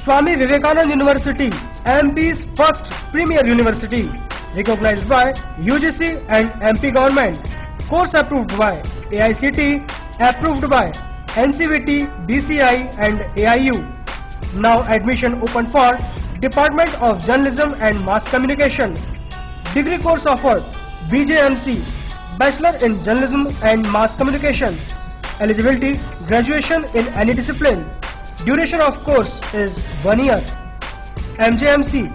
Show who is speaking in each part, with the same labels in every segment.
Speaker 1: Swami Vivekananda University, MP's first premier university, recognized by UGC and MP government. Course approved by AICT, approved by NCVT, DCI and AIU. Now admission open for Department of Journalism and Mass Communication. Degree course offered BJMC, Bachelor in Journalism and Mass Communication. Eligibility, graduation in any discipline. Duration of course is 1 year. MJMC,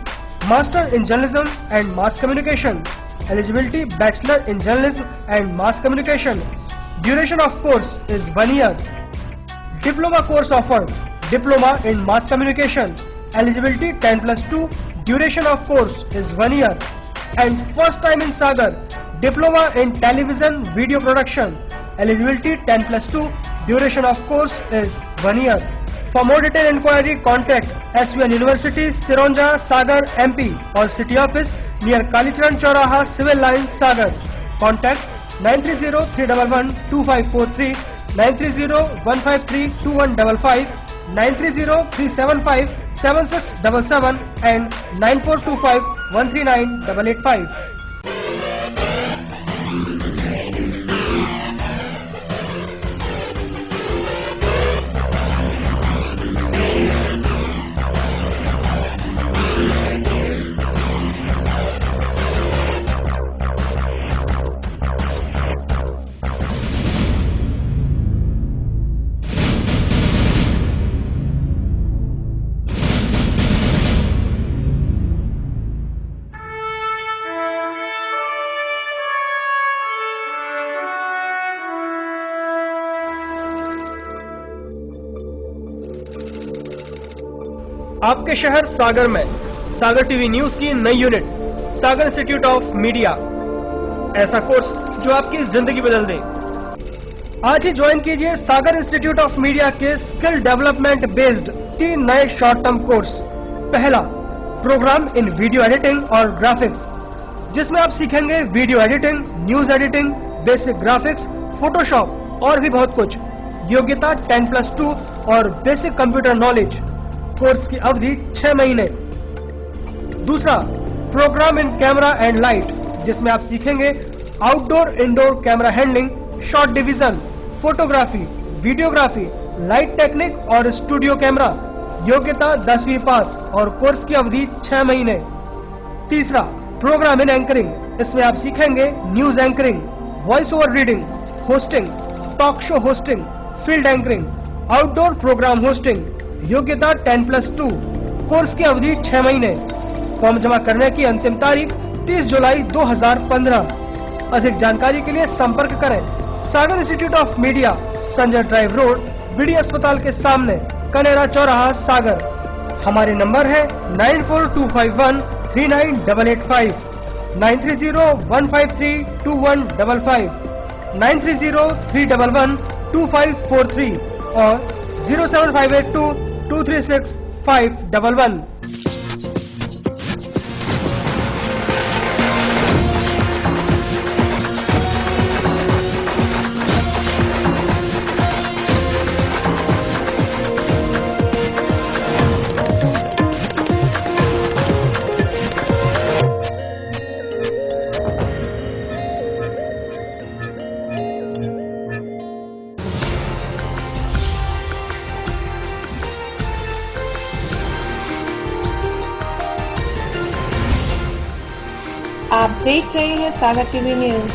Speaker 1: Master in Journalism and Mass Communication. Eligibility, Bachelor in Journalism and Mass Communication. Duration of course is 1 year. Diploma course offered, Diploma in Mass Communication. Eligibility 10+2. Duration of course is 1 year. And first time in Sagar, Diploma in Television Video Production. Eligibility 10+2. Duration of course is 1 year. For more detailed inquiry, contact SVN University, Sironja, Sagar, MP or City Office near Kalicharan Chauraha, Civil Line, Sagar. Contact 930-311-2543, 930-153-2155, 930-375-7677 and 9425-139-885. आपके शहर सागर में सागर TV news की नई unit Sagar institute of media, ऐसा course जो आपकी जिंदगी बदल दे। आज ही ज्वाइन कीजिए सागर इंस्टीट्यूट ऑफ मीडिया के स्किल डेवलपमेंट बेस्ड 3 नए शॉर्ट टर्म कोर्स। पहला, प्रोग्राम इन वीडियो एडिटिंग और ग्राफिक्स, जिसमें आप सीखेंगे video editing, news editing, basic graphics, Photoshop और भी बहुत कुछ। योग्यता 10+2 और बेसिक कंप्यूटर नॉलेज। कोर्स की अवधि 6 महीने। दूसरा, programme in camera and light, जिसमें आप सीखेंगे outdoor indoor camera handling, shot division, photography, videography, light technique और स्टूडियो कैमरा। योग्यता 10वीं पास और कोर्स की अवधि 6 महीने। तीसरा, प्रोग्राम इन एंकरिंग, इसमें आप सीखेंगे news anchoring, voice over reading, hosting, talk show hosting, field anchoring, outdoor programme hosting. योग्यता 10+2। कोर्स की अवधि 6 महीने। फॉर्म जमा करने की अंतिम तारीख 30 जुलाई 2015। अधिक जानकारी के लिए संपर्क करें Sagar institute of media, Sanjay drive road, BD अस्पताल के सामने, कनेरा चौराहा, सागर। हमारे नंबर है 9425139885, 930-153-2155, 930-311-2543 और 07582-236-511।
Speaker 2: आप देख रहे हैं सागर टीवी न्यूज।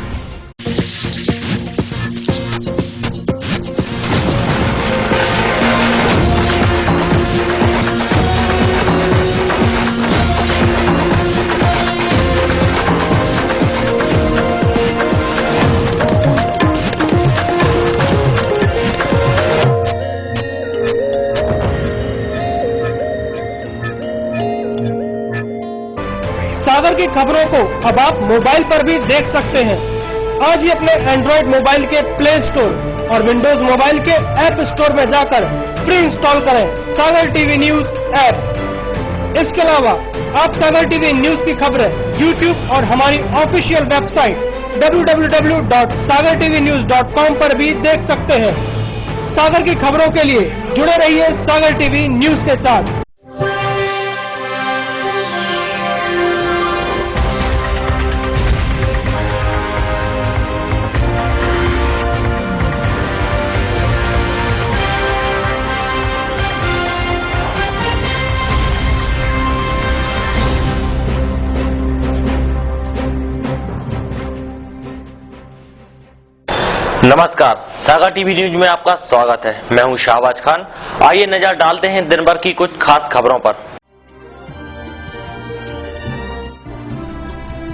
Speaker 1: सागर की खबरों को अब आप मोबाइल पर भी देख सकते हैं। आज ही अपने एंड्रॉइड मोबाइल के प्ले स्टोर और विंडोज मोबाइल के ऐप स्टोर में जाकर फ्री इंस्टॉल करें सागर टीवी न्यूज ऐप। इसके अलावा आप सागर टीवी न्यूज की खबरें YouTube और हमारी ऑफिशियल वेबसाइट www.sagartvnews.com पर भी देख सकते हैं। सागर की खबरों के लिए जुड़े रहिए सागर टीवी न्यूज के साथ।
Speaker 3: नमस्कार, सागर टीवी न्यूज में आपका स्वागत है। मैं हूं शाहबाज खान। आइए नजर डालते हैं दिन भर की कुछ खास खबरों पर।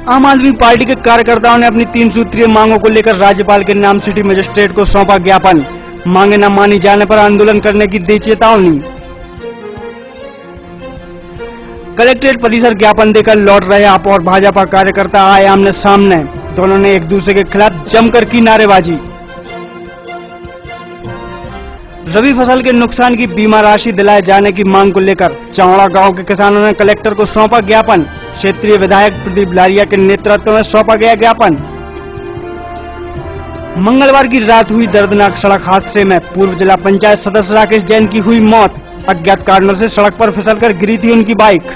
Speaker 4: आम आदमी पार्टी के कार्यकर्ताओं ने अपनी 3 सूत्रीय मांगों को लेकर राज्यपाल के नाम सिटी मजिस्ट्रेट को सौंपा ज्ञापन। मांगे न मानी जाने पर आंदोलन करने की दी चेतावनी। कलेक्ट्रेट परिसर ज्ञापन देकर लौट रहे आप और भाजपा कार्यकर्ता आए आमने सामने। दोनों ने एक दूसरे के खिलाफ जमकर की नारेबाजी। रबी फसल के नुकसान की बीमा राशि दिलाए जाने की मांग को लेकर चौड़ा गांव के किसानों ने कलेक्टर को सौंपा ज्ञापन। क्षेत्रीय विधायक प्रदीप लारिया के नेतृत्व में सौंपा गया ज्ञापन। मंगलवार की रात हुई दर्दनाक सड़क हादसे में पूर्व जिला पंचायत सदस्य राकेश जैन की हुई मौत। अज्ञात कारणों से सड़क पर फिसलकर गिरी थी उनकी बाइक।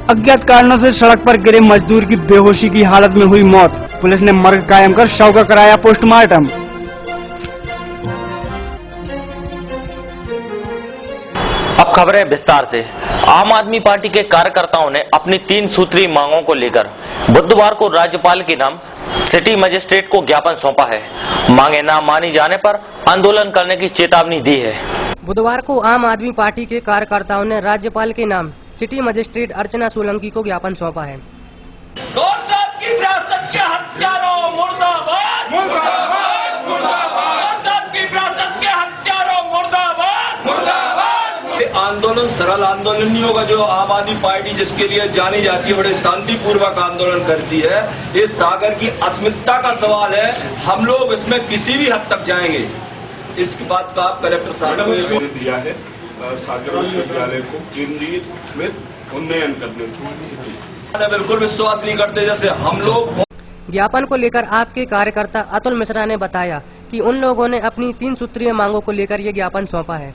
Speaker 4: अज्ञात कारणों से सड़क पर गिरे मजदूर की बेहोशी की हालत में हुई मौत। पुलिस ने मर्ग कायम कर शव का कराया पोस्टमार्टम।
Speaker 3: अब खबरें विस्तार से। आम आदमी पार्टी के कार्यकर्ताओं ने अपनी 3 सूत्रीय मांगों को लेकर बुधवार को राज्यपाल के नाम सिटी मजिस्ट्रेट को ज्ञापन सौंपा है। मांगे न मानी जाने पर आंदोलन करने की चेतावनी दी है।
Speaker 5: बुधवार को आम आदमी पार्टी के कार्यकर्ताओं ने राज्यपाल के नाम सिटी मजिस्ट्रेट अर्चना सोलंकी को ज्ञापन सौंपा है।
Speaker 6: गौर साहब की विरासत के हत्यारों मुर्दाबाद, मुर्दाबाद, मुर्दाबाद। गौर साहब की विरासत के हत्यारों मुर्दाबाद, मुर्दाबाद। आंदोलन सरल आंदोलन नहीं होगा। जो आम आदमी पार्टी जिसके लिए जानी जाती है, बड़े शांतिपूर्वक आंदोलन करती है। ये सागर की अस्मिता का सवाल है। हम लोग इसमें किसी भी हद तक जाएंगे। इसकी बात का आप कलेक्टर साहब ने
Speaker 7: दिया है सागर विश्वविद्यालय को केंद्रीय में उन्नयन करने की
Speaker 6: बिल्कुल विश्वास नहीं करते। जैसे हम लोग
Speaker 5: ज्ञापन को लेकर आपके कार्यकर्ता अतुल मिश्रा ने बताया कि उन लोगों ने अपनी 3 सूत्रीय मांगों को लेकर ये ज्ञापन सौंपा है।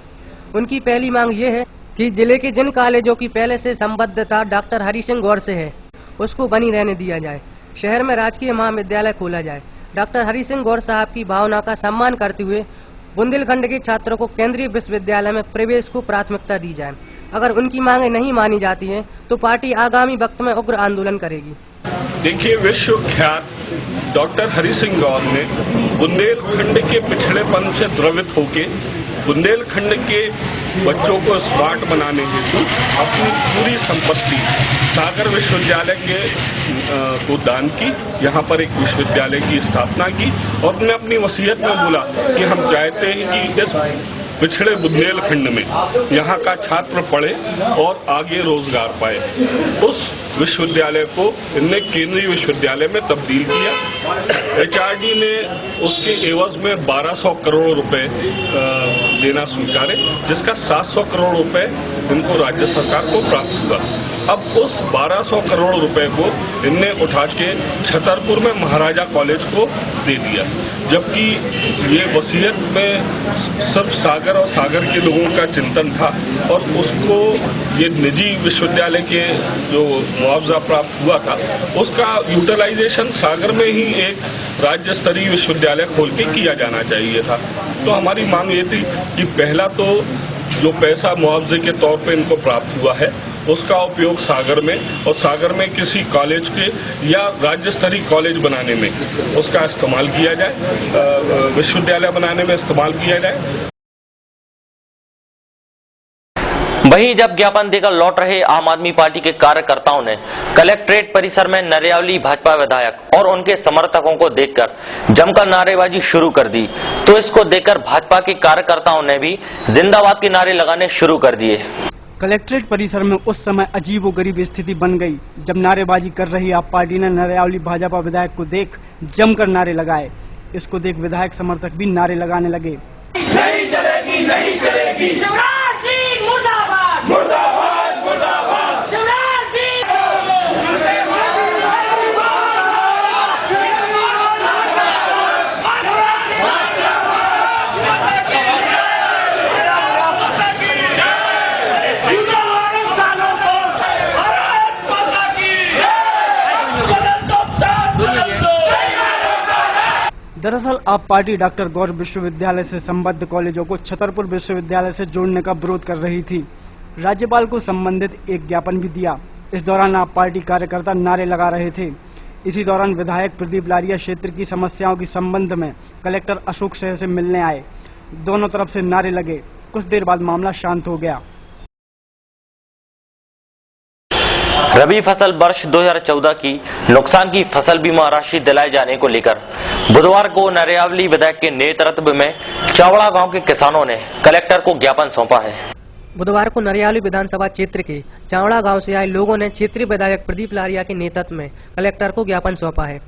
Speaker 5: उनकी पहली मांग ये है कि जिले के जिन कॉलेजों की पहले से संबद्धता डॉक्टर हरि सिंह गौर से है, उसको बनी रहने दिया जाए। शहर में राजकीय महाविद्यालय खोला जाए। डॉक्टर हरि सिंह गौर साहब की भावना का सम्मान करते हुए बुंदेलखंड के छात्रों को केंद्रीय विश्वविद्यालय में प्रवेश को प्राथमिकता दी जाए। अगर उनकी मांगे नहीं मानी जाती हैं, तो पार्टी आगामी वक्त में उग्र आंदोलन करेगी।
Speaker 7: देखिए, विश्वख्यात डॉक्टर हरि सिंह गौर ने बुंदेलखंड के पिछड़ेपन से द्रवित होके बुंदेलखंड के बच्चों को स्मार्ट बनाने हेतु अपनी पूरी संपत्ति सागर विश्वविद्यालय के को दान की। यहाँ पर एक विश्वविद्यालय की स्थापना की और उन्होंने अपनी वसीयत में बोला कि हम चाहते हैं कि इस पिछड़े बुंदेलखंड में यहाँ का छात्र पढ़े और आगे रोजगार पाए। उस विश्वविद्यालय को इनने केंद्रीय विश्वविद्यालय में तब्दील किया। एचआरडी ने उसके एवज में 1200 करोड़ रुपए देना स्वीकारे, जिसका 700 करोड़ रुपए इनको राज्य सरकार को प्राप्त हुआ। अब उस 1200 करोड़ रुपए को इनने उठा के छतरपुर में महाराजा कॉलेज को दे दिया, जबकि ये वसीयत में सब सागर और सागर के लोगों का चिंतन था और उसको ये निजी विश्वविद्यालय के जो मुआवजा प्राप्त हुआ था उसका यूटिलाइजेशन सागर में ही एक राज्य स्तरीय विश्वविद्यालय खोल के किया जाना चाहिए था। तो हमारी मांग ये थी कि पहला तो जो पैसा मुआवजे के तौर पे इनको प्राप्त हुआ है उसका उपयोग सागर में और सागर में किसी कॉलेज के या राज्य स्तरीय कॉलेज बनाने में उसका इस्तेमाल किया जाए, विश्वविद्यालय बनाने में इस्तेमाल किया जाए।
Speaker 3: वहीं जब ज्ञापन देकर लौट रहे आम आदमी पार्टी के कार्यकर्ताओं ने कलेक्ट्रेट परिसर में नरियावली भाजपा विधायक और उनके समर्थकों को देखकर जमकर नारेबाजी शुरू कर दी, तो इसको देखकर भाजपा के कार्यकर्ताओं ने भी जिंदाबाद के नारे लगाने शुरू कर दिए।
Speaker 4: कलेक्ट्रेट परिसर में उस समय अजीबोगरीब स्थिति बन गई जब नारेबाजी कर रही आप पार्टी ने नरियावली भाजपा विधायक को देख जमकर नारे लगाए। इसको देख विधायक समर्थक भी नारे लगाने लगे।
Speaker 6: नहीं चलेगी, नहीं चलेगी। शिवराज सिंह मुर्दाबाद, मुर्दाबाद, मुर्दाबाद। शिवराज सिंह
Speaker 4: दरअसल आप पार्टी डॉक्टर गौर विश्वविद्यालय से संबद्ध कॉलेजों को छतरपुर विश्वविद्यालय से जोड़ने का विरोध कर रही थी। राज्यपाल को संबंधित एक ज्ञापन भी दिया। इस दौरान आप पार्टी कार्यकर्ता नारे लगा रहे थे। इसी दौरान विधायक प्रदीप लारिया क्षेत्र की समस्याओं के संबंध में कलेक्टर अशोक शह से मिलने आए। दोनों तरफ से नारे लगे। कुछ देर बाद मामला शांत हो गया।
Speaker 3: रबी फसल वर्ष 2014 की नुकसान की फसल बीमा राशि दिलाए जाने को लेकर बुधवार को नरियावली विधायक के नेतृत्व में चावड़ा गांव के किसानों ने कलेक्टर को ज्ञापन सौंपा है।
Speaker 5: बुधवार को नरियावली विधानसभा क्षेत्र के चावड़ा गांव से आए लोगों ने क्षेत्रीय विधायक प्रदीप लारिया के नेतृत्व में कलेक्टर को ज्ञापन सौंपा है।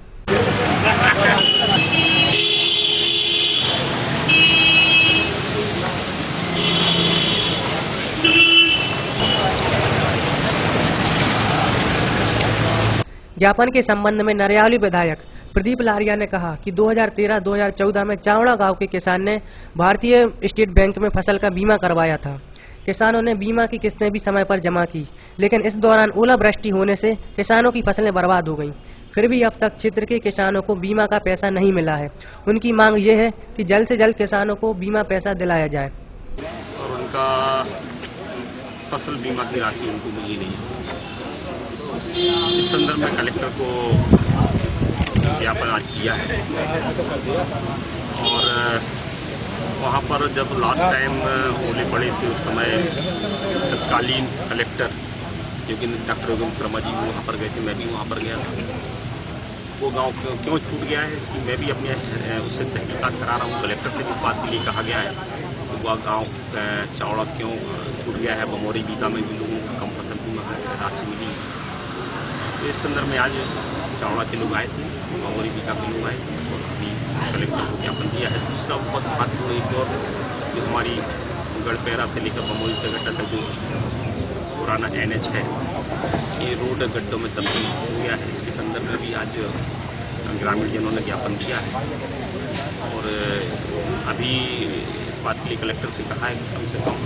Speaker 5: ज्ञापन के संबंध में नरियावली विधायक प्रदीप लारिया ने कहा कि 2013-2014 में चावड़ा गांव के किसान ने भारतीय स्टेट बैंक में फसल का बीमा करवाया था। किसानों ने बीमा की किस्तें भी समय पर जमा की, लेकिन इस दौरान ओलावृष्टि होने से किसानों की फसलें बर्बाद हो गईं। फिर भी अब तक क्षेत्र के किसानों को बीमा का पैसा नहीं मिला है। उनकी मांग ये है कि जल्द से जल्द किसानों को बीमा पैसा दिलाया जाए
Speaker 8: और उनका फसल बीमा की राशि उनको मिली नहीं। इस संदर्भ में कलेक्टर को ज्ञापन आज किया है और वहाँ पर जब लास्ट टाइम ओले पड़े थे उस समय तत्कालीन कलेक्टर डॉक्टर योगेंद्र शर्मा जी वहाँ पर गए थे। मैं भी वहाँ पर गया था। वो गांव क्यों छूट गया है इसकी मैं भी अपने उससे तहकीकात करा रहा हूँ। कलेक्टर से इस बात के लिए कहा गया है कि वह गाँव चावड़ा क्यों छूट गया है। बमोरी बीता में भी लोगों को कम फसल बीमा राशि मिली। तो इस संदर्भ में आज चावड़ा के लोग आए थे, बमोरी बीता के लोग आए थे और अभी कलेक्टर को ज्ञापन दिया है। दूसरा बहुत महत्वपूर्ण एक और जो हमारी गढ़पैरा से लेकर बमोरी तक जो पुराना NH है, ये रोड गड्ढों में तब्दील हो गया है। इसके संदर्भ में भी आज ग्रामीण जनों ने ज्ञापन दिया है और अभी इस बात के लिए कलेक्टर से कहा है कि कम से कम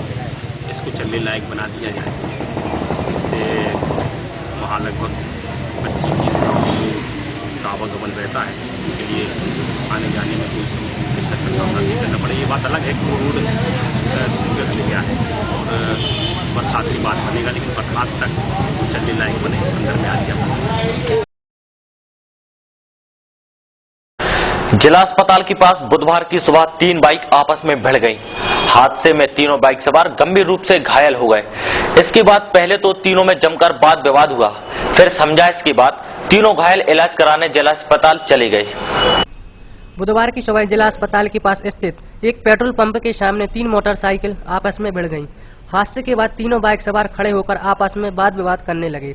Speaker 8: इसको चलने लायक बना दिया जाए। इससे वहाँ लगभग 25-30 गाँव का आवागमन रहता है, उसके लिए आने जाने में कोई दिक्कत का सामना नहीं करना पड़े। ये बात अलग है कि रोड स्वीकृत हो गया है और बरसात की बात बनेगा, लेकिन बरसात तक वो चलने लायक बने इस संदर्भ में आ गया।
Speaker 3: जिला अस्पताल के पास बुधवार की सुबह 3 बाइक आपस में भिड़ गईं। हादसे में तीनों बाइक सवार गंभीर रूप से घायल हो गए। इसके बाद पहले तो तीनों में जमकर वाद विवाद हुआ, फिर समझाइश के बाद तीनों घायल इलाज कराने जिला अस्पताल चले गए।
Speaker 5: बुधवार की सुबह जिला अस्पताल के पास स्थित एक पेट्रोल पंप के सामने 3 मोटरसाइकिल आपस में भिड़ गईं। हादसे के बाद तीनों बाइक सवार खड़े होकर आपस में वाद विवाद करने लगे।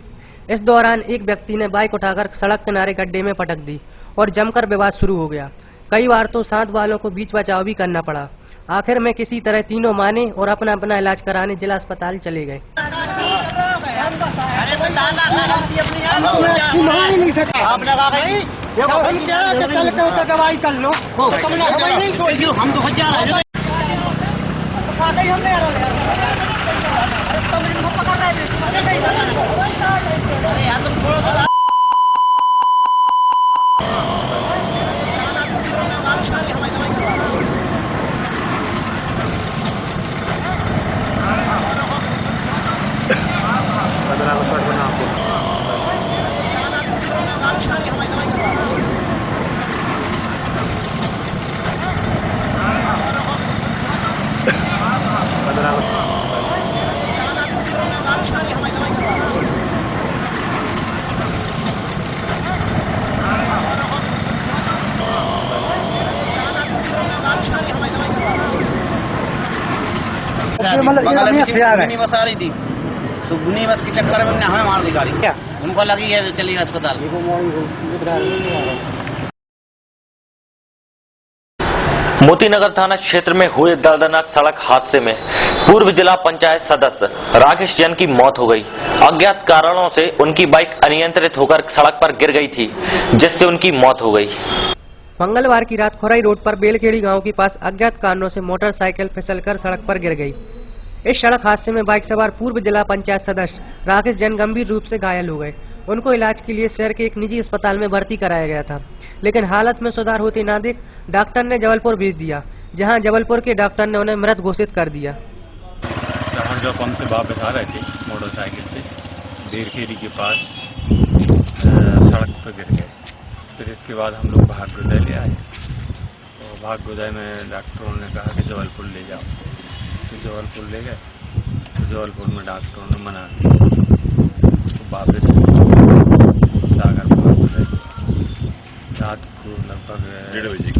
Speaker 5: इस दौरान एक व्यक्ति ने बाइक उठाकर सड़क किनारे गड्ढे में पटक दी और जमकर विवाद शुरू हो गया। कई बार तो साथ वालों को बीच बचाव भी करना पड़ा। आखिर में किसी तरह तीनों माने और अपना अपना इलाज कराने जिला अस्पताल चले गए।
Speaker 4: दवाई कर लो, हम तो जा रहे हैं।
Speaker 9: बुनी बस आ रही थी तो बुनी बस के चक्कर में हमें मार दी गाड़ी। क्या उनको लगी है चली गई अस्पताल।
Speaker 3: मोतीनगर थाना क्षेत्र में हुए दर्दनाक सड़क हादसे में पूर्व जिला पंचायत सदस्य राकेश जैन की मौत हो गई। अज्ञात कारणों से उनकी बाइक अनियंत्रित होकर सड़क पर गिर गई थी, जिससे उनकी मौत हो गई।
Speaker 5: मंगलवार की रात खोराई रोड पर बेलखेड़ी गांव के पास अज्ञात कारणों से मोटरसाइकिल फिसलकर सड़क पर गिर गई। इस सड़क हादसे में बाइक सवार पूर्व जिला पंचायत सदस्य राकेश जैन गंभीर रूप से घायल हो गए। उनको इलाज के लिए शहर के एक निजी अस्पताल में भर्ती कराया गया था, लेकिन हालत में सुधार होते ना देख डॉक्टर ने जबलपुर भेज दिया, जहां जबलपुर के डॉक्टर ने उन्हें मृत घोषित कर दिया।
Speaker 10: पंप से वापस आ रहे थे मोटरसाइकिल से बेलखेड़ी के पास सड़क पर गिर गए। फिर इसके बाद हम लोग भाग्योदय ले आए। और भाग्योदय में डॉक्टरों ने कहा कि जबलपुर ले जाओ, तो जबलपुर ले गए। तो जबलपुर में डॉक्टरों ने मना किया, तो वापस सागर भाग्योदय रात को लगभग 1:30 बजे।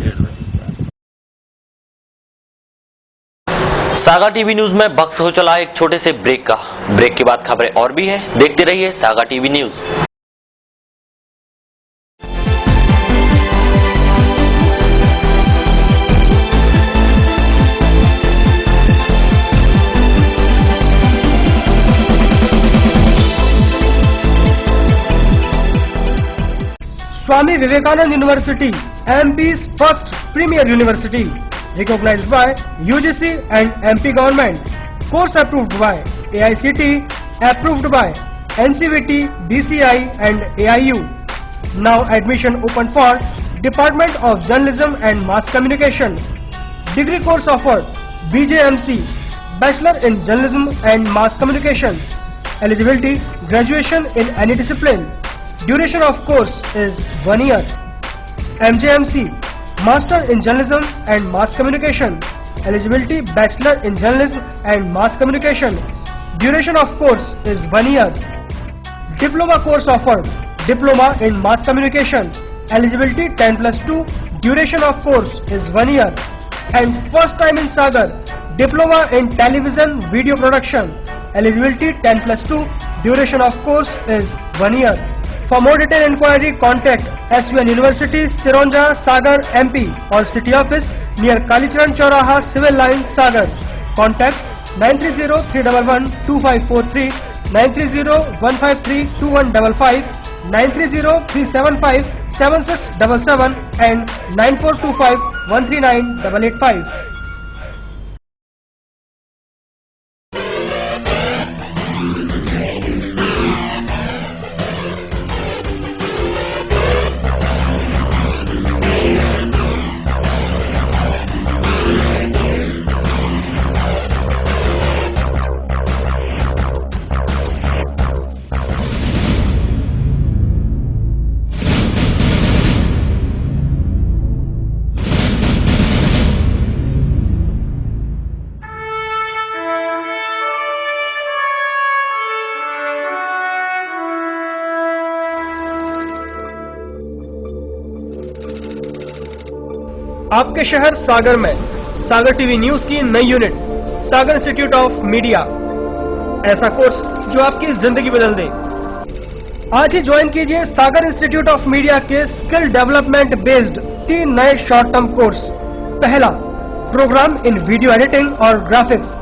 Speaker 3: सागा टीवी न्यूज में वक्त हो चला एक छोटे से ब्रेक का। ब्रेक के बाद खबरें और भी हैं, देखते रहिए saga TV news.
Speaker 1: Swami Vivekananda University, MP's first premier university, recognized by UGC and MP government. Course approved by AICTE, approved by NCVT, DCI and AIU. Now admission open for Department of Journalism and Mass Communication. Degree course offered BJMC, Bachelor in Journalism and Mass Communication. Eligibility, graduation in any discipline. Duration of course is 1 year. MJMC, Master in Journalism and Mass Communication. Eligibility, Bachelor in Journalism and Mass Communication. Duration of course is 1 year. Diploma course offered, Diploma in Mass Communication. Eligibility 10+2. Duration of course is 1 year. And first time in Sagar, Diploma in Television Video Production. Eligibility 10+2. Duration of course is 1 year. For more detailed inquiry, contact SUN University, Sironja, Sagar, MP or City Office near Kalicharan Chauraha, Civil Line, Sagar. Contact 930-311-2543, 930-153-2155, 930-375-7677 and 9425-139-885. आपके शहर सागर में सागर TV news की नई unit Sagar institute of media, ऐसा course जो आपकी जिंदगी बदल दे। आज ही ज्वाइन कीजिए सागर इंस्टीट्यूट ऑफ मीडिया के स्किल डेवलपमेंट बेस्ड 3 नए शॉर्ट टर्म कोर्स। पहला, प्रोग्राम इन वीडियो एडिटिंग और ग्राफिक्स,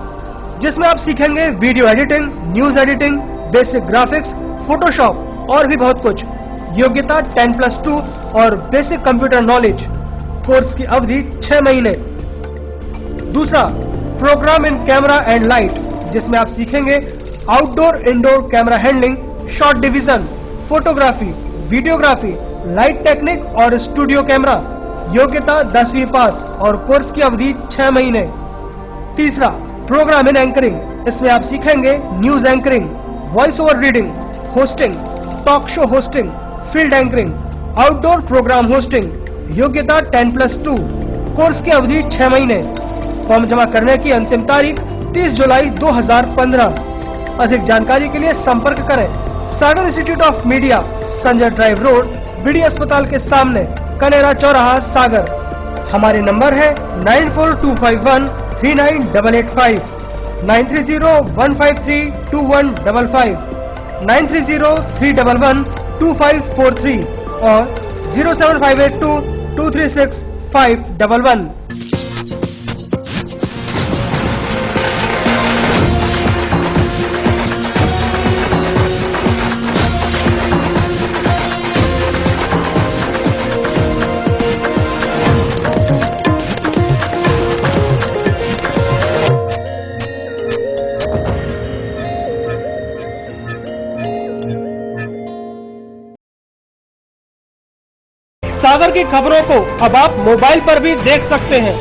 Speaker 1: जिसमें आप सीखेंगे video editing, news editing, basic graphics, Photoshop और भी बहुत कुछ। योग्यता 10+2 और बेसिक कंप्यूटर नॉलेज। कोर्स की अवधि 6 महीने। दूसरा, programme in camera and light, जिसमें आप सीखेंगे outdoor indoor camera handling, shot division, photography, videography, light technique और स्टूडियो कैमरा। योग्यता 10वीं पास और कोर्स की अवधि 6 महीने। तीसरा, प्रोग्राम इन एंकरिंग, इसमें आप सीखेंगे news anchoring, voice over reading, hosting, talk show hosting, field anchoring, outdoor programme hosting. योग्यता 10+2। कोर्स की अवधि 6 महीने। फॉर्म जमा करने की अंतिम तारीख 30 जुलाई 2015। अधिक जानकारी के लिए संपर्क करें Sagar institute of media, Sanjay drive road, BD अस्पताल के सामने, कनेरा चौराहा, सागर। हमारे नंबर है 9425139885, 9301532155, 9303112543 और 07582236511। सागर की खबरों को अब आप मोबाइल पर भी देख सकते हैं।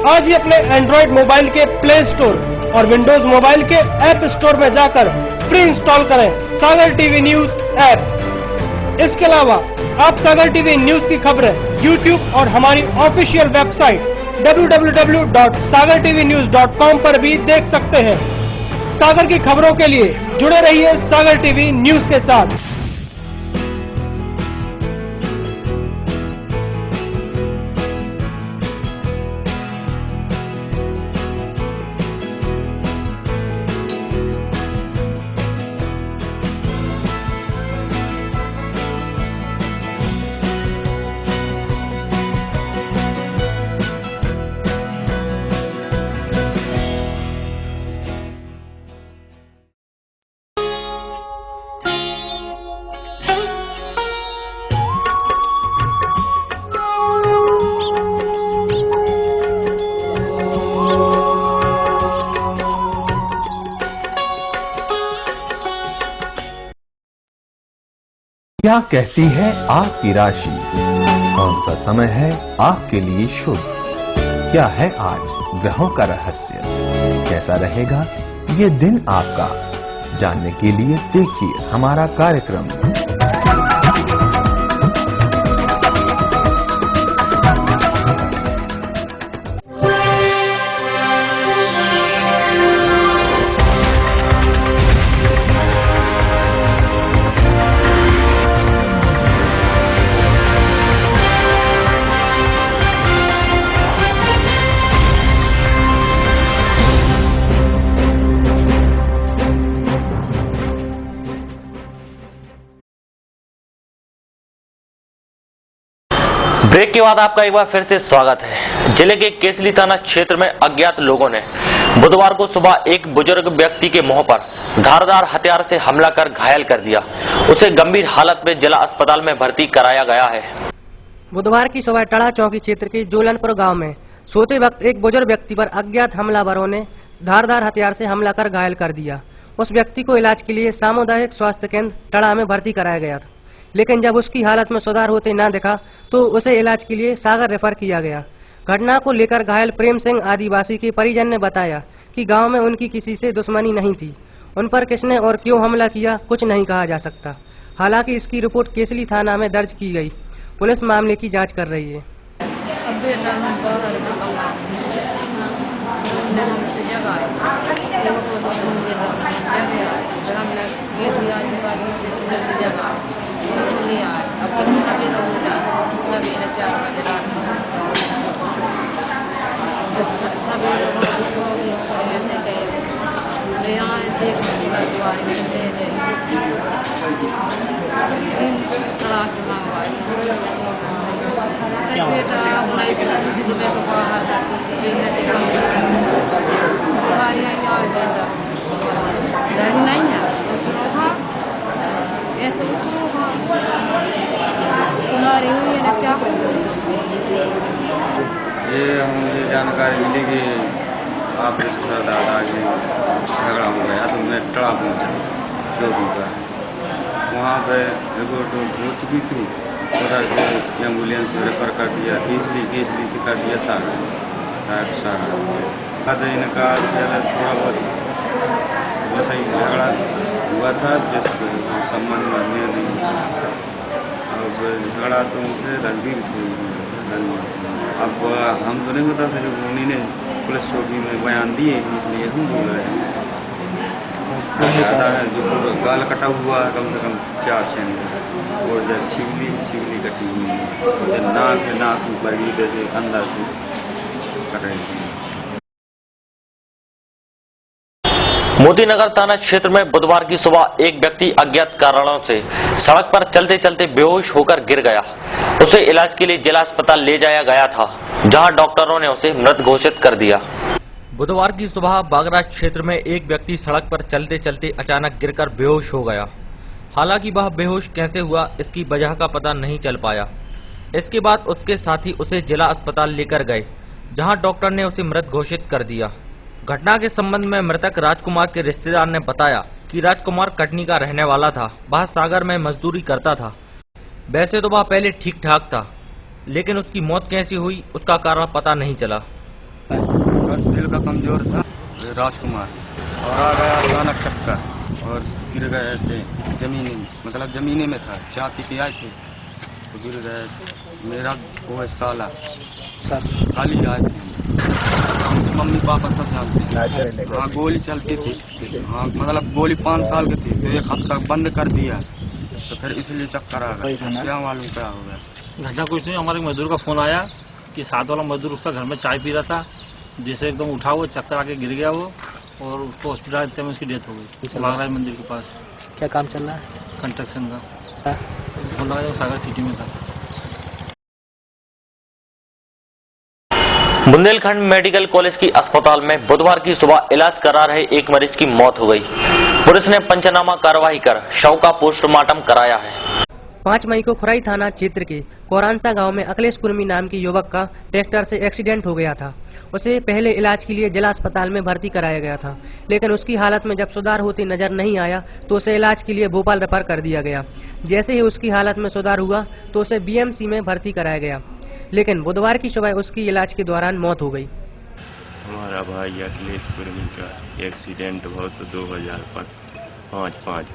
Speaker 1: आज ही अपने एंड्रॉइड मोबाइल के प्ले स्टोर और विंडोज मोबाइल के ऐप स्टोर में जाकर फ्री इंस्टॉल करें सागर टीवी न्यूज ऐप। इसके अलावा आप सागर टीवी न्यूज की खबरें YouTube और हमारी ऑफिशियल वेबसाइट www.sagartvnews.com पर भी देख सकते हैं। सागर की खबरों के लिए जुड़े रहिए सागर टीवी न्यूज के साथ।
Speaker 11: क्या कहती है आपकी राशि? कौन सा समय है आपके लिए शुभ? क्या है आज ग्रहों का रहस्य? कैसा रहेगा ये दिन आपका? जानने के लिए देखिए हमारा कार्यक्रम।
Speaker 3: ब्रेक के बाद आपका एक बार फिर से स्वागत है। जिले के केसली थाना क्षेत्र में अज्ञात लोगों ने बुधवार को सुबह एक बुजुर्ग व्यक्ति के मुंह पर धारदार हथियार से हमला कर घायल कर दिया। उसे गंभीर हालत में जिला अस्पताल में भर्ती कराया गया है।
Speaker 5: बुधवार की सुबह टड़ा चौकी क्षेत्र के जोलनपुर गांव में सोते वक्त एक बुजुर्ग व्यक्ति पर अज्ञात हमलावरों ने धारदार हथियार से हमला कर घायल कर दिया। उस व्यक्ति को इलाज के लिए सामुदायिक स्वास्थ्य केंद्र टड़ा में भर्ती कराया गया था, लेकिन जब उसकी हालत में सुधार होते न दिखा तो उसे इलाज के लिए सागर रेफर किया गया। घटना को लेकर घायल प्रेम सिंह आदिवासी के परिजन ने बताया कि गांव में उनकी किसी से दुश्मनी नहीं थी। उन पर किसने और क्यों हमला किया कुछ नहीं कहा जा सकता। हालांकि इसकी रिपोर्ट केसली थाना में दर्ज की गई। पुलिस मामले की जांच कर रही है।
Speaker 10: ये मुझे जानकारी मिली कि आप दादा के झगड़ा हो गया तो मैं टड़ा पहुँचा चौकी पर। वहाँ पे एक हो चुकी थी, उधर से एम्बुलेंस रेफर कर दिया केसली से कर दिया सागर। इनका थोड़ा बहुत वैसा ही झगड़ा हुआ था जिस संबंध में नहीं। अब झगड़ा तो उनसे रणवीर से। अब हम तो नहीं बता सकते, उन्हीं ने पुलिस चौकी में बयान दिए इसलिए हम बोल रहे हैं। ज़्यादा है जो गाल कटा हुआ है कम से कम 4-6 और जब छिगली कटी हुई है, जब नाक ऊपर ही जैसे अंदर से कट रही थी।
Speaker 3: मोतीनगर थाना क्षेत्र में बुधवार की सुबह एक व्यक्ति अज्ञात कारणों से सड़क पर चलते चलते बेहोश होकर गिर गया। उसे इलाज के लिए जिला अस्पताल ले जाया गया था, जहां डॉक्टरों ने उसे मृत घोषित कर दिया। बुधवार की सुबह बागराज क्षेत्र में एक व्यक्ति सड़क पर चलते चलते अचानक गिरकर बेहोश हो गया। हालांकि वह बेहोश कैसे हुआ इसकी वजह का पता नहीं चल पाया। इसके बाद उसके साथी उसे जिला अस्पताल लेकर गए, जहां डॉक्टर ने उसे मृत घोषित कर दिया। घटना के संबंध में मृतक राजकुमार के रिश्तेदार ने बताया कि राजकुमार कटनी का रहने वाला था। वह सागर में मजदूरी करता था। वैसे तो वह पहले ठीक ठाक था, लेकिन उसकी मौत कैसी हुई उसका कारण पता नहीं चला।
Speaker 10: बस दिल का कमजोर था राजकुमार और आ गया अचानक चक्कर और गिर गया ऐसे जमीनी में था। चाय पी के आए थे
Speaker 12: गिर गए। मेरा वो साला खाली आए थे, मम्मी पापा सब जानते हैं। हाँ गोली चलती थी, हाँ मतलब गोली 5 साल की थी, तो 1 हफ्ता बंद कर दिया, तो फिर इसलिए चक्कर आ गया। क्या मालूम क्या हो गया।
Speaker 13: घटना कुछ नहीं, हमारे मजदूर का फोन आया कि साथ वाला मजदूर उसका घर में चाय पी रहा था, जिसे एकदम उठा हुआ चक्कर आके गिर गया वो, और उसको हॉस्पिटल में उसकी डेथ हो गई बागराज मंदिर के पास।
Speaker 5: क्या काम चल रहा है?
Speaker 13: कंस्ट्रक्शन का। फोन लगा जब सागर सिटी में था।
Speaker 3: बुंदेलखंड मेडिकल कॉलेज की अस्पताल में बुधवार की सुबह इलाज करा रहे एक मरीज की मौत हो गई। पुलिस ने पंचनामा कार्रवाई कर शव का पोस्टमार्टम कराया है।
Speaker 5: 5 मई को खुराई थाना क्षेत्र के कोरानसा गांव में अखिलेश कुर्मी नाम के युवक का ट्रैक्टर से एक्सीडेंट हो गया था। उसे पहले इलाज के लिए जिला अस्पताल में भर्ती कराया गया था, लेकिन उसकी हालत में जब सुधार होती नजर नहीं आया तो उसे इलाज के लिए भोपाल रेफर कर दिया गया। जैसे ही उसकी हालत में सुधार हुआ तो उसे बीएमसी में भर्ती कराया गया, लेकिन बुधवार की सुबह उसकी इलाज के दौरान मौत हो गई।
Speaker 14: हमारा भाई अखिलेश कुर्मी का एक्सीडेंट हुआ तो 2005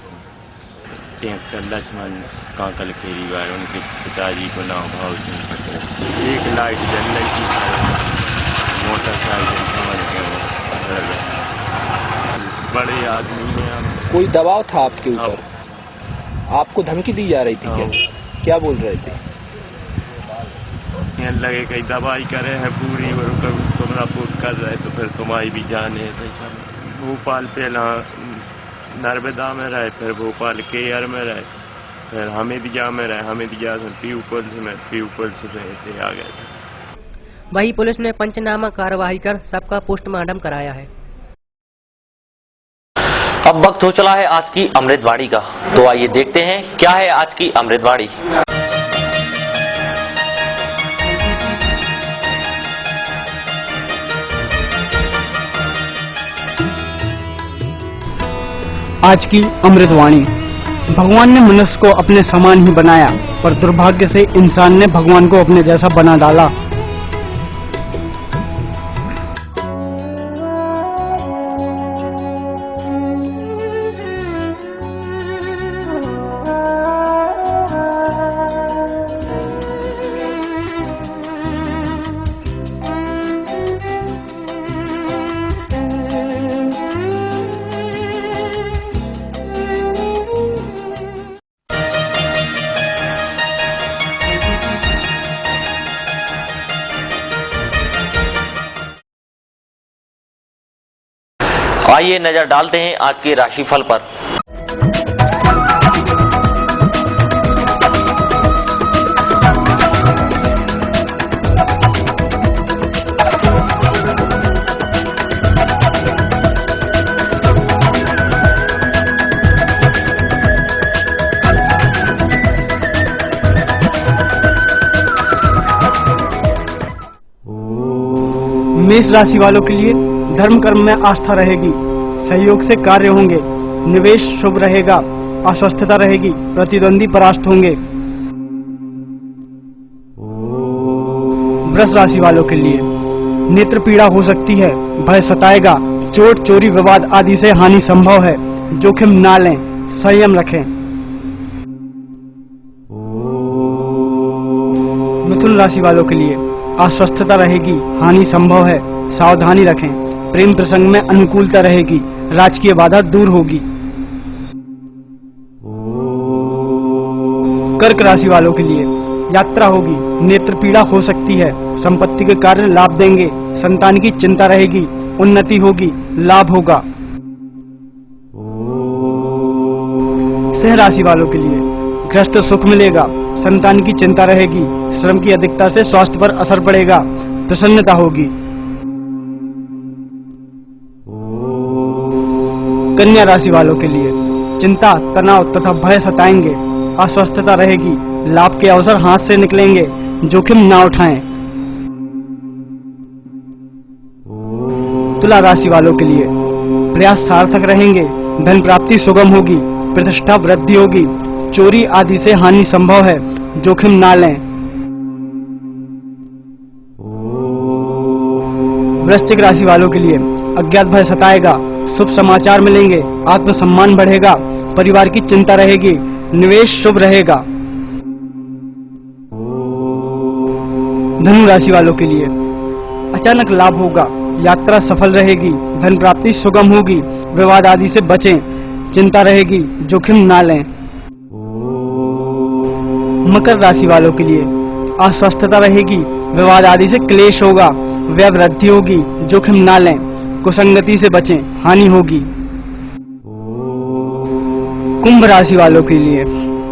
Speaker 14: ट्रैक्टर लक्ष्मण कांकल खेरी बार उनके पिताजी को नाम भाव सिंह पटेल। एक लाइट जल रही थी, मोटरसाइकिल समझ के बड़े आदमी हैं हम।
Speaker 15: कोई दबाव था आपके ऊपर? आपको धमकी दी जा रही थी क्या? क्या बोल रहे थे?
Speaker 14: लगे कहीं दवाई करे हैं पूरी और तुम्हारा पुट कर रहे तो फिर तुम्हारी भी जाने है। भोपाल पहला नर्मदा में रहे, फिर भोपाल केयर में रहे, फिर हमीदिया में रहे, हमीदिया से पीपल्स से आ गए थे।
Speaker 5: वही पुलिस ने पंचनामा कार्रवाई कर सबका पोस्टमार्टम कराया है।
Speaker 3: अब वक्त हो चला है आज की अमृतवाणी का, तो आइए देखते हैं क्या है आज की अमृतवाणी।
Speaker 4: आज की अमृतवाणी। भगवान ने मनुष्य को अपने समान ही बनाया, पर दुर्भाग्य से इंसान ने भगवान को अपने जैसा बना डाला।
Speaker 3: आइए नजर डालते हैं आज के राशिफल पर।
Speaker 4: मेष राशि वालों के लिए धर्म कर्म में आस्था रहेगी, सहयोग से कार्य होंगे, निवेश शुभ रहेगा, अस्वस्थता रहेगी, प्रतिद्वंदी परास्त होंगे। वृष राशि वालों के लिए नेत्र पीड़ा हो सकती है, भय सताएगा, चोट चोरी विवाद आदि से हानि संभव है, जोखिम ना लें, संयम रखें। मिथुन राशि वालों के लिए अस्वस्थता रहेगी, हानि संभव है, सावधानी रखें, प्रेम प्रसंग में अनुकूलता रहेगी, राजकीय बाधा दूर होगी। कर्क राशि वालों के लिए यात्रा होगी, नेत्र पीड़ा हो सकती है, संपत्ति के कार्य लाभ देंगे, संतान की चिंता रहेगी, उन्नति होगी, लाभ होगा। सिंह राशि वालों के लिए गृहस्थ सुख मिलेगा, संतान की चिंता रहेगी, श्रम की अधिकता से स्वास्थ्य पर असर पड़ेगा, प्रसन्नता होगी। कन्या राशि वालों के लिए चिंता तनाव तथा भय सताएंगे, अस्वस्थता रहेगी, लाभ के अवसर हाथ से निकलेंगे, जोखिम ना उठाएं। तुला राशि वालों के लिए प्रयास सार्थक रहेंगे, धन प्राप्ति सुगम होगी, प्रतिष्ठा वृद्धि होगी, चोरी आदि से हानि संभव है, जोखिम ना लें। वृश्चिक राशि वालों के लिए अज्ञात भय सताएगा, शुभ समाचार मिलेंगे, आत्मसम्मान बढ़ेगा, परिवार की चिंता रहेगी, निवेश शुभ रहेगा। धनु राशि वालों के लिए अचानक लाभ होगा, यात्रा सफल रहेगी, धन प्राप्ति सुगम होगी, विवाद आदि से बचें, चिंता रहेगी, जोखिम ना लें। मकर राशि वालों के लिए अस्वस्थता रहेगी, विवाद आदि से क्लेश होगा, व्यय वृद्धि होगी, जोखिम ना लें, कुसंगति से बचें, हानि होगी। कुंभ राशि वालों के लिए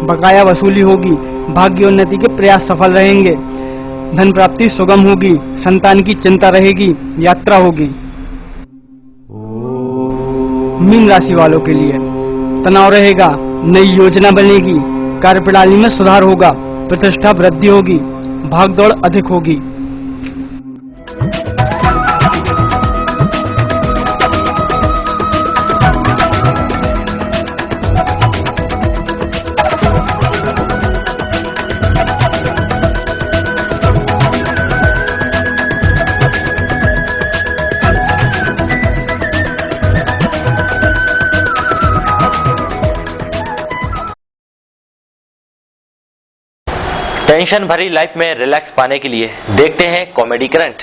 Speaker 4: बकाया वसूली होगी, भाग्योन्नति के प्रयास सफल रहेंगे, धन प्राप्ति सुगम होगी, संतान की चिंता रहेगी, यात्रा होगी। मीन राशि वालों के लिए तनाव रहेगा, नई योजना बनेगी, कार्यप्रणाली में सुधार होगा, प्रतिष्ठा वृद्धि होगी, भागदौड़ अधिक होगी।
Speaker 3: टेंशन भरी लाइफ में रिलैक्स पाने के लिए देखते हैं कॉमेडी करंट।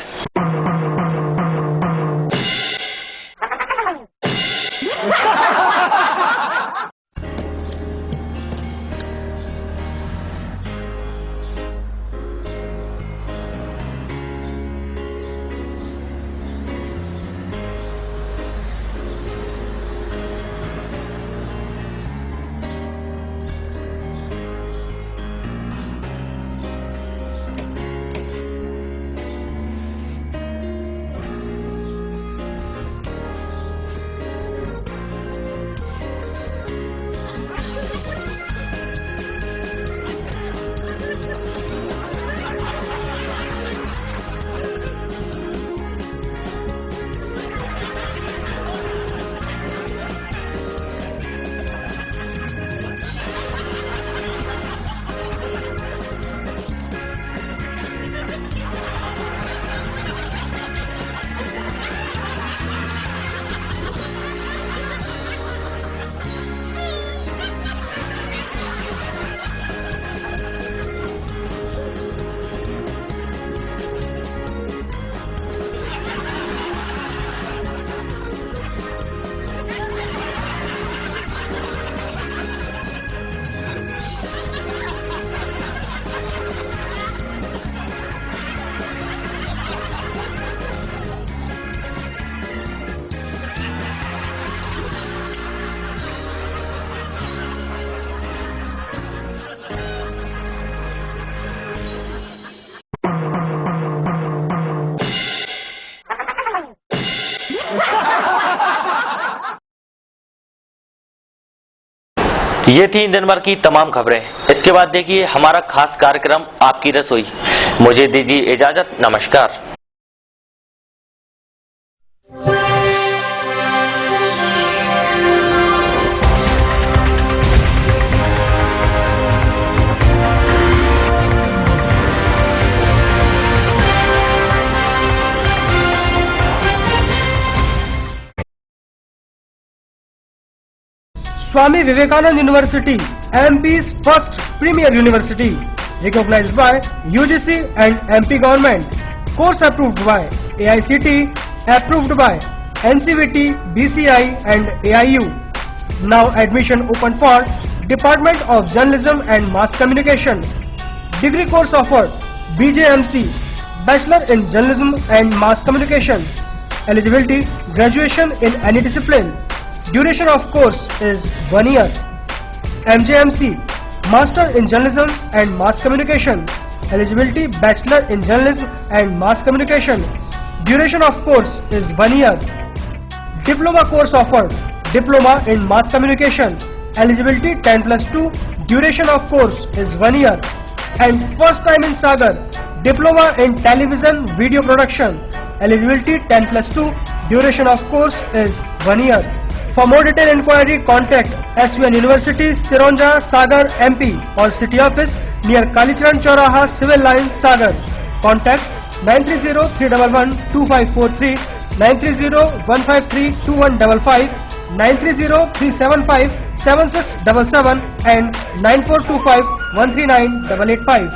Speaker 3: ये थी दिन भर की तमाम खबरें। इसके बाद देखिए हमारा खास कार्यक्रम आपकी रसोई। मुझे दीजिए इजाजत, नमस्कार।
Speaker 1: Swami Vivekananda University, MP's first premier university, recognized by UGC and MP government. Course approved by AICTE, approved by NCVT, BCI and AIU. Now admission open for Department of Journalism and Mass Communication. Degree course offered BJMC, Bachelor in Journalism and Mass Communication. Eligibility, graduation in any discipline. Duration of course is 1 year. MJMC, Master in Journalism and Mass Communication. Eligibility, Bachelor in Journalism and Mass Communication. Duration of course is 1 year. Diploma course offered, Diploma in Mass Communication. Eligibility 10+2. Duration of course is 1 year. And first time in Sagar, Diploma in Television Video Production. Eligibility 10+2. Duration of course is 1 year. For more detailed inquiry, contact SVN University, Sironja, Sagar, MP or City Office near Kalicharan Chauraha, Civil Line, Sagar. Contact 930-311-2543, 930-153-2155, 930-375-7677 and 9425-139-885.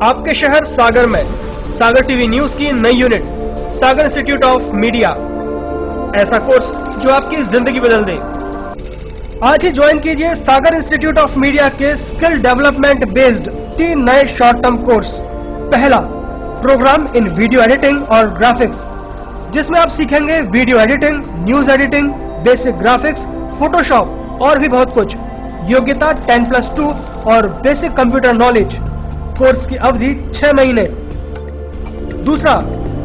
Speaker 1: आपके शहर सागर में सागर TV news की नई unit Sagar institute of media, ऐसा course जो आपकी जिंदगी बदल दे। आज ही ज्वाइन कीजिए सागर इंस्टीट्यूट ऑफ मीडिया के स्किल डेवलपमेंट बेस्ड 3 नए शॉर्ट टर्म कोर्स। पहला, प्रोग्राम इन वीडियो एडिटिंग और ग्राफिक्स, जिसमें आप सीखेंगे video editing, news editing, basic graphics, Photoshop और भी बहुत कुछ। योग्यता 10+2 और बेसिक कंप्यूटर नॉलेज। कोर्स की अवधि 6 महीने। दूसरा,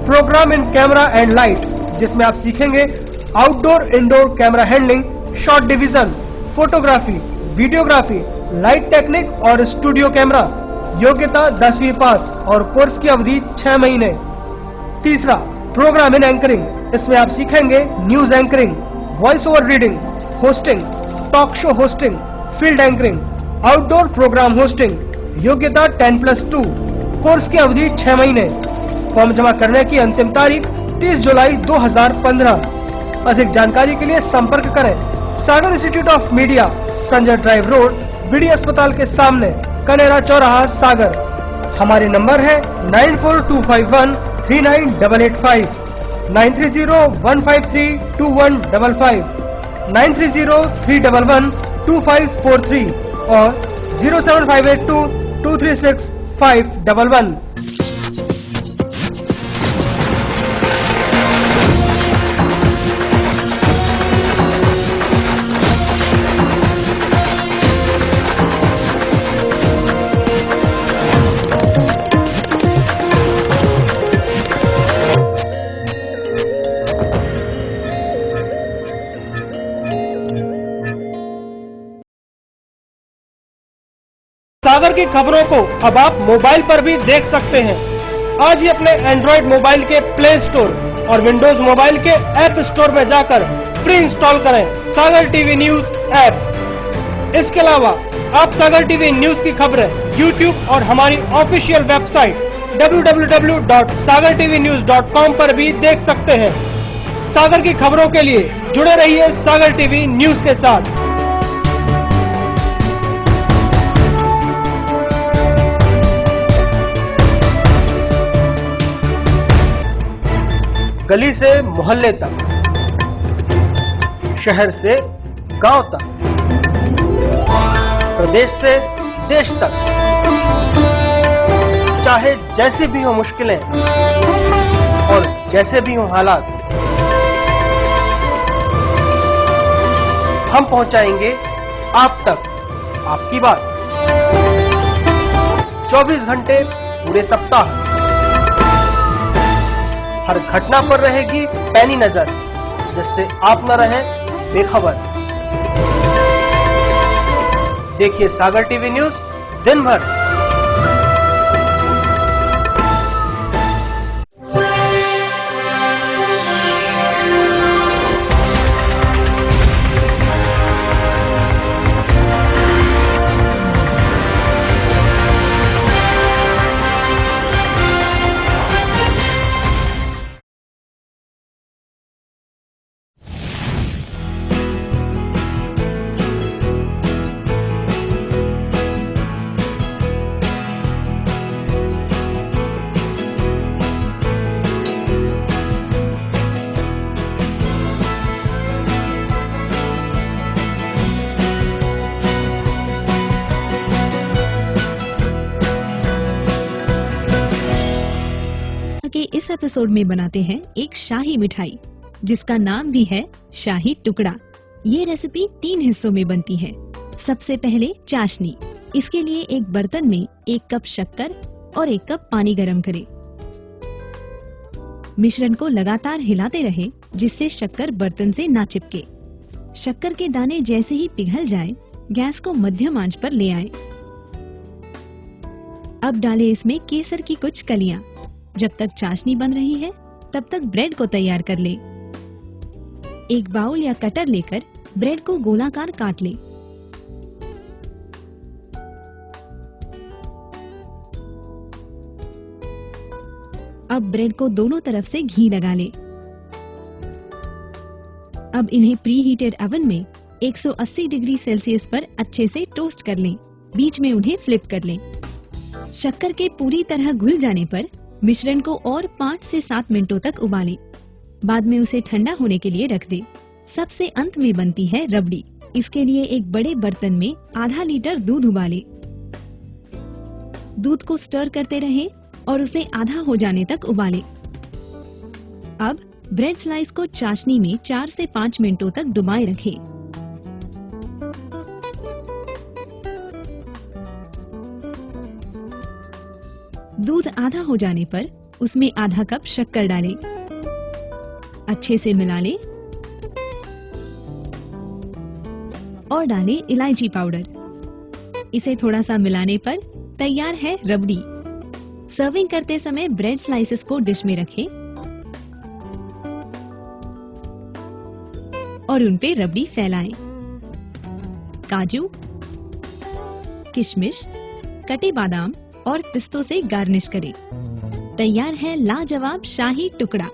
Speaker 1: programme in camera and light, जिसमें आप सीखेंगे outdoor indoor camera handling, shot division, photography, videography, light technique और स्टूडियो कैमरा। योग्यता 10वीं पास और कोर्स की अवधि 6 महीने। तीसरा, प्रोग्राम इन एंकरिंग, इसमें आप सीखेंगे news anchoring, voice over reading, hosting, talk show hosting, field anchoring, outdoor programme hosting. योग्यता 10+2, कोर्स की अवधि 6 महीने। फॉर्म जमा करने की अंतिम तारीख 30 जुलाई 2015। अधिक जानकारी के लिए संपर्क करें Sagar institute of media, Sanjay drive road, BD अस्पताल के सामने, कनेरा चौराहा, सागर। हमारे नंबर है 9425139885, 9301532155, 9303112543 और 07582236511। सागर की खबरों को अब आप मोबाइल पर भी देख सकते हैं। आज ही अपने एंड्रॉइड मोबाइल के प्ले स्टोर और विंडोज मोबाइल के ऐप स्टोर में जाकर फ्री इंस्टॉल करें सागर टीवी न्यूज ऐप। इसके अलावा आप सागर टीवी न्यूज की खबरें यूट्यूब और हमारी ऑफिशियल वेबसाइट www.sagartvnews.com पर भी देख सकते हैं। सागर की खबरों के लिए जुड़े रहिए सागर टीवी न्यूज के साथ। गली से मोहल्ले तक, शहर से गांव तक, प्रदेश से देश तक, चाहे जैसी भी हो मुश्किलें और जैसे भी हो हालात, हम पहुंचाएंगे आप तक आपकी बात। 24 घंटे पूरे सप्ताह, हर घटना पर रहेगी पैनी नजर, जिससे आप न रहें बेखबर। देखिए सागर टीवी न्यूज दिन भर।
Speaker 16: के इस एपिसोड में बनाते हैं एक शाही मिठाई, जिसका नाम भी है शाही टुकड़ा। ये रेसिपी 3 हिस्सों में बनती है। सबसे पहले चाशनी। इसके लिए एक बर्तन में 1 कप शक्कर और 1 कप पानी गरम करें। मिश्रण को लगातार हिलाते रहे, जिससे शक्कर बर्तन से ना चिपके। शक्कर के दाने जैसे ही पिघल जाए, गैस को मध्यम आंच पर ले आए। अब डालें इसमें केसर की कुछ कलियां। जब तक चाशनी बन रही है, तब तक ब्रेड को तैयार कर ले। एक बाउल या कटर लेकर ब्रेड को गोलाकार काट ले। अब ब्रेड को दोनों तरफ से घी लगा ले। अब इन्हें प्री हीटेड ओवन में 180 डिग्री सेल्सियस पर अच्छे से टोस्ट कर लें। बीच में उन्हें फ्लिप कर लें। शक्कर के पूरी तरह घुल जाने पर मिश्रण को और 5 से 7 मिनटों तक उबालें। बाद में उसे ठंडा होने के लिए रख दें। सबसे अंत में बनती है रबड़ी। इसके लिए एक बड़े बर्तन में आधा लीटर दूध उबालें। दूध को स्टर करते रहें और उसे आधा हो जाने तक उबालें। अब ब्रेड स्लाइस को चाशनी में 4 से 5 मिनटों तक डुबाए रखें। दूध आधा हो जाने पर उसमें आधा कप शक्कर डालें। अच्छे से मिला लें और डालें इलायची पाउडर। इसे थोड़ा सा मिलाने पर तैयार है रबड़ी। सर्विंग करते समय ब्रेड स्लाइसेस को डिश में रखें और उन पे रबड़ी फैलाएं। काजू, किशमिश, कटे बादाम और पिस्तों से गार्निश करें। तैयार है लाजवाब शाही टुकड़ा।